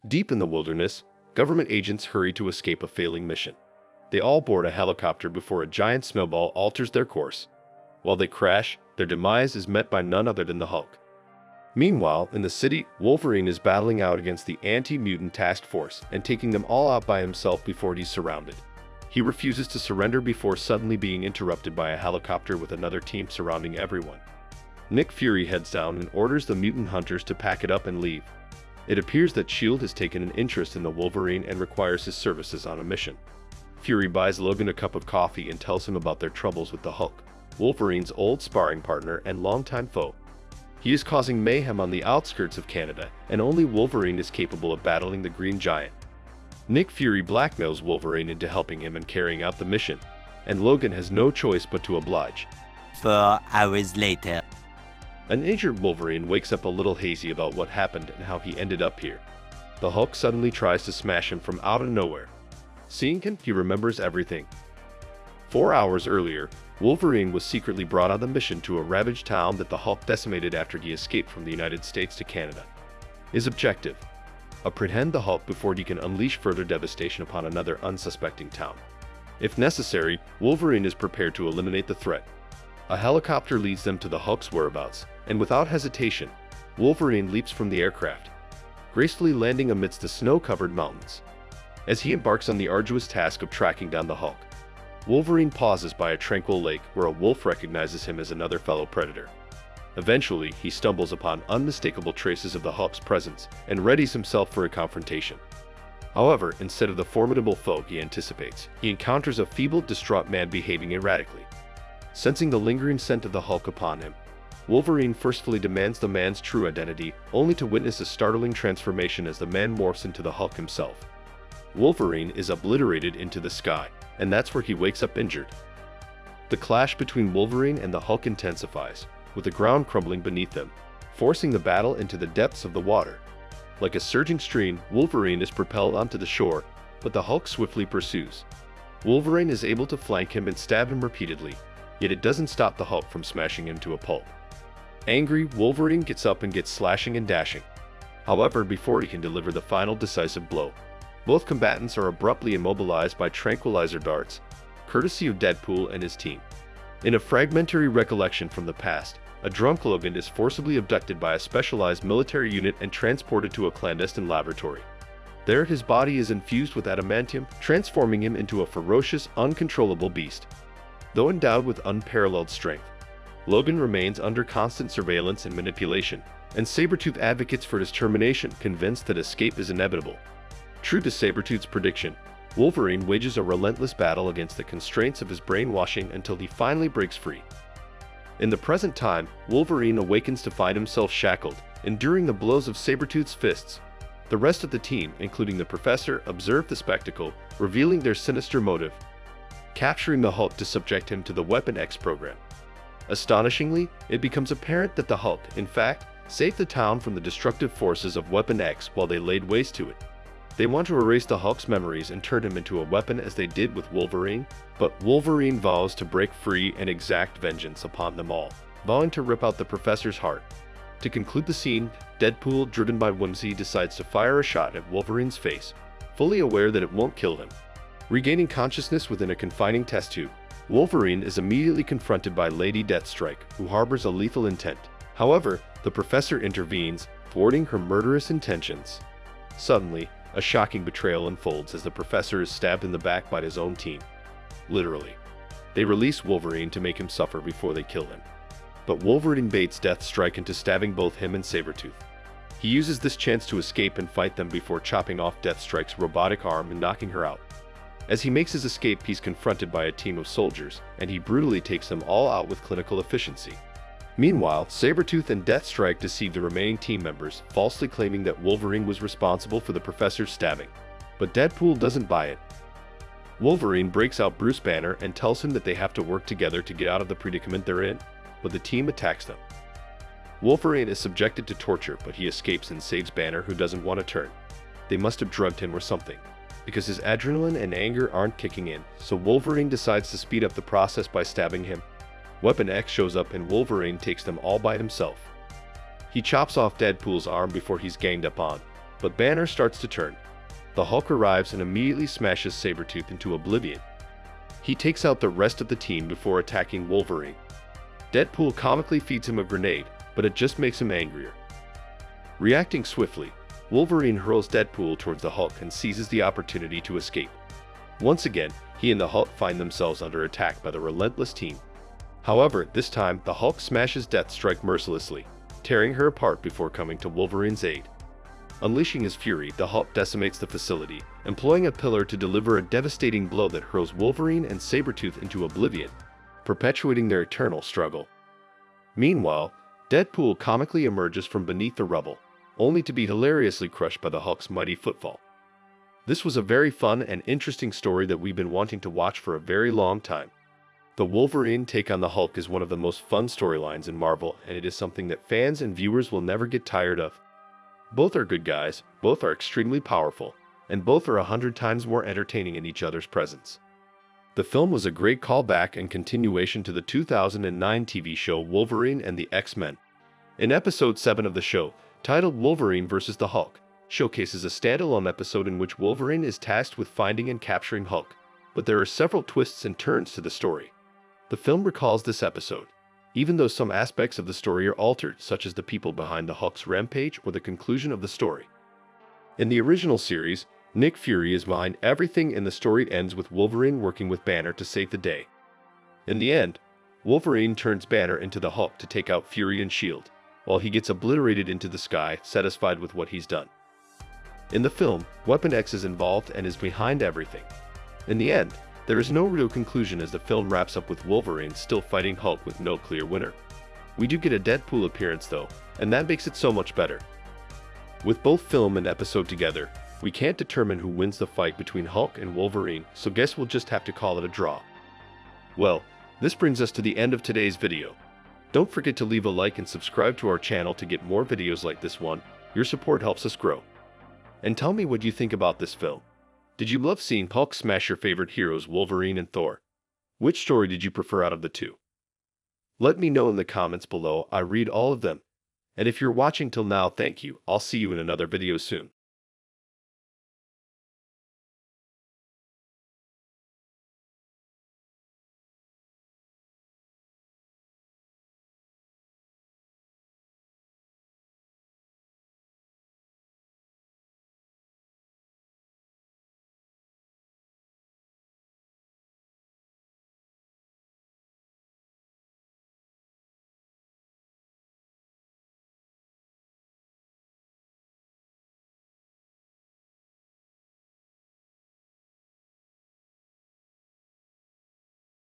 Deep in the wilderness, government agents hurry to escape a failing mission. They all board a helicopter before a giant snowball alters their course. While they crash, their demise is met by none other than the Hulk. Meanwhile, in the city, Wolverine is battling out against the anti-mutant task force and taking them all out by himself before he's surrounded. He refuses to surrender before suddenly being interrupted by a helicopter with another team surrounding everyone. Nick Fury heads down and orders the mutant hunters to pack it up and leave. It appears that S.H.I.E.L.D. has taken an interest in the Wolverine and requires his services on a mission. Fury buys Logan a cup of coffee and tells him about their troubles with the Hulk, Wolverine's old sparring partner and longtime foe. He is causing mayhem on the outskirts of Canada, and only Wolverine is capable of battling the Green Giant. Nick Fury blackmails Wolverine into helping him and carrying out the mission, and Logan has no choice but to oblige. 4 hours later. An injured Wolverine wakes up a little hazy about what happened and how he ended up here. The Hulk suddenly tries to smash him from out of nowhere. Seeing him, he remembers everything. 4 hours earlier, Wolverine was secretly brought on the mission to a ravaged town that the Hulk decimated after he escaped from the United States to Canada. His objective: apprehend the Hulk before he can unleash further devastation upon another unsuspecting town. If necessary, Wolverine is prepared to eliminate the threat. A helicopter leads them to the Hulk's whereabouts, and without hesitation, Wolverine leaps from the aircraft, gracefully landing amidst the snow-covered mountains. As he embarks on the arduous task of tracking down the Hulk, Wolverine pauses by a tranquil lake where a wolf recognizes him as another fellow predator. Eventually, he stumbles upon unmistakable traces of the Hulk's presence and readies himself for a confrontation. However, instead of the formidable foe he anticipates, he encounters a feeble, distraught man behaving erratically. Sensing the lingering scent of the Hulk upon him, Wolverine forcefully demands the man's true identity, only to witness a startling transformation as the man morphs into the Hulk himself. Wolverine is obliterated into the sky, and that's where he wakes up injured. The clash between Wolverine and the Hulk intensifies, with the ground crumbling beneath them, forcing the battle into the depths of the water. Like a surging stream, Wolverine is propelled onto the shore, but the Hulk swiftly pursues. Wolverine is able to flank him and stab him repeatedly, yet it doesn't stop the Hulk from smashing him to a pulp. Angry, Wolverine gets up and gets slashing and dashing. However, before he can deliver the final decisive blow, both combatants are abruptly immobilized by tranquilizer darts, courtesy of Deadpool and his team. In a fragmentary recollection from the past, a drunk Logan is forcibly abducted by a specialized military unit and transported to a clandestine laboratory. There, his body is infused with adamantium, transforming him into a ferocious, uncontrollable beast. Though endowed with unparalleled strength, Logan remains under constant surveillance and manipulation, and Sabretooth advocates for his termination, convinced that escape is inevitable. True to Sabretooth's prediction, Wolverine wages a relentless battle against the constraints of his brainwashing until he finally breaks free. In the present time, Wolverine awakens to find himself shackled, enduring the blows of Sabretooth's fists. The rest of the team, including the Professor, observe the spectacle, revealing their sinister motive: capturing the Hulk to subject him to the Weapon X program. Astonishingly, it becomes apparent that the Hulk, in fact, saved the town from the destructive forces of Weapon X while they laid waste to it. They want to erase the Hulk's memories and turn him into a weapon as they did with Wolverine, but Wolverine vows to break free and exact vengeance upon them all, vowing to rip out the Professor's heart. To conclude the scene, Deadpool, driven by whimsy, decides to fire a shot at Wolverine's face, fully aware that it won't kill him. Regaining consciousness within a confining test tube, Wolverine is immediately confronted by Lady Deathstrike, who harbors a lethal intent. However, the Professor intervenes, thwarting her murderous intentions. Suddenly, a shocking betrayal unfolds as the Professor is stabbed in the back by his own team. Literally. They release Wolverine to make him suffer before they kill him. But Wolverine baits Deathstrike into stabbing both him and Sabretooth. He uses this chance to escape and fight them before chopping off Deathstrike's robotic arm and knocking her out. As he makes his escape, he's confronted by a team of soldiers, and he brutally takes them all out with clinical efficiency. Meanwhile, Sabretooth and Deathstrike deceive the remaining team members, falsely claiming that Wolverine was responsible for the Professor's stabbing. But Deadpool doesn't buy it. Wolverine breaks out Bruce Banner and tells him that they have to work together to get out of the predicament they're in, but the team attacks them. Wolverine is subjected to torture, but he escapes and saves Banner, who doesn't want to turn. They must have drugged him or something, because his adrenaline and anger aren't kicking in, so Wolverine decides to speed up the process by stabbing him. Weapon X shows up and Wolverine takes them all by himself. He chops off Deadpool's arm before he's ganged up on, but Banner starts to turn. The Hulk arrives and immediately smashes Sabretooth into oblivion. He takes out the rest of the team before attacking Wolverine. Deadpool comically feeds him a grenade, but it just makes him angrier. Reacting swiftly, Wolverine hurls Deadpool towards the Hulk and seizes the opportunity to escape. Once again, he and the Hulk find themselves under attack by the relentless team. However, this time, the Hulk smashes Deathstrike mercilessly, tearing her apart before coming to Wolverine's aid. Unleashing his fury, the Hulk decimates the facility, employing a pillar to deliver a devastating blow that hurls Wolverine and Sabretooth into oblivion, perpetuating their eternal struggle. Meanwhile, Deadpool comically emerges from beneath the rubble, only to be hilariously crushed by the Hulk's mighty footfall. This was a very fun and interesting story that we've been wanting to watch for a very long time. The Wolverine take on the Hulk is one of the most fun storylines in Marvel, and it is something that fans and viewers will never get tired of. Both are good guys, both are extremely powerful, and both are 100 times more entertaining in each other's presence. The film was a great callback and continuation to the 2009 TV show Wolverine and the X-Men. In episode 7 of the show, titled Wolverine vs. the Hulk, showcases a standalone episode in which Wolverine is tasked with finding and capturing Hulk, but there are several twists and turns to the story. The film recalls this episode, even though some aspects of the story are altered, such as the people behind the Hulk's rampage or the conclusion of the story. In the original series, Nick Fury is behind everything, and the story ends with Wolverine working with Banner to save the day. In the end, Wolverine turns Banner into the Hulk to take out Fury and S.H.I.E.L.D., while he gets obliterated into the sky, satisfied with what he's done. In the film, Weapon X is involved and is behind everything. In the end, there is no real conclusion as the film wraps up with Wolverine still fighting Hulk with no clear winner. We do get a Deadpool appearance though, and that makes it so much better. With both film and episode together, we can't determine who wins the fight between Hulk and Wolverine, so guess we'll just have to call it a draw. Well, this brings us to the end of today's video. Don't forget to leave a like and subscribe to our channel to get more videos like this one. Your support helps us grow. And tell me what you think about this film. Did you love seeing Hulk smash your favorite heroes Wolverine and Thor? Which story did you prefer out of the two? Let me know in the comments below. I read all of them. And if you're watching till now, thank you. I'll see you in another video soon.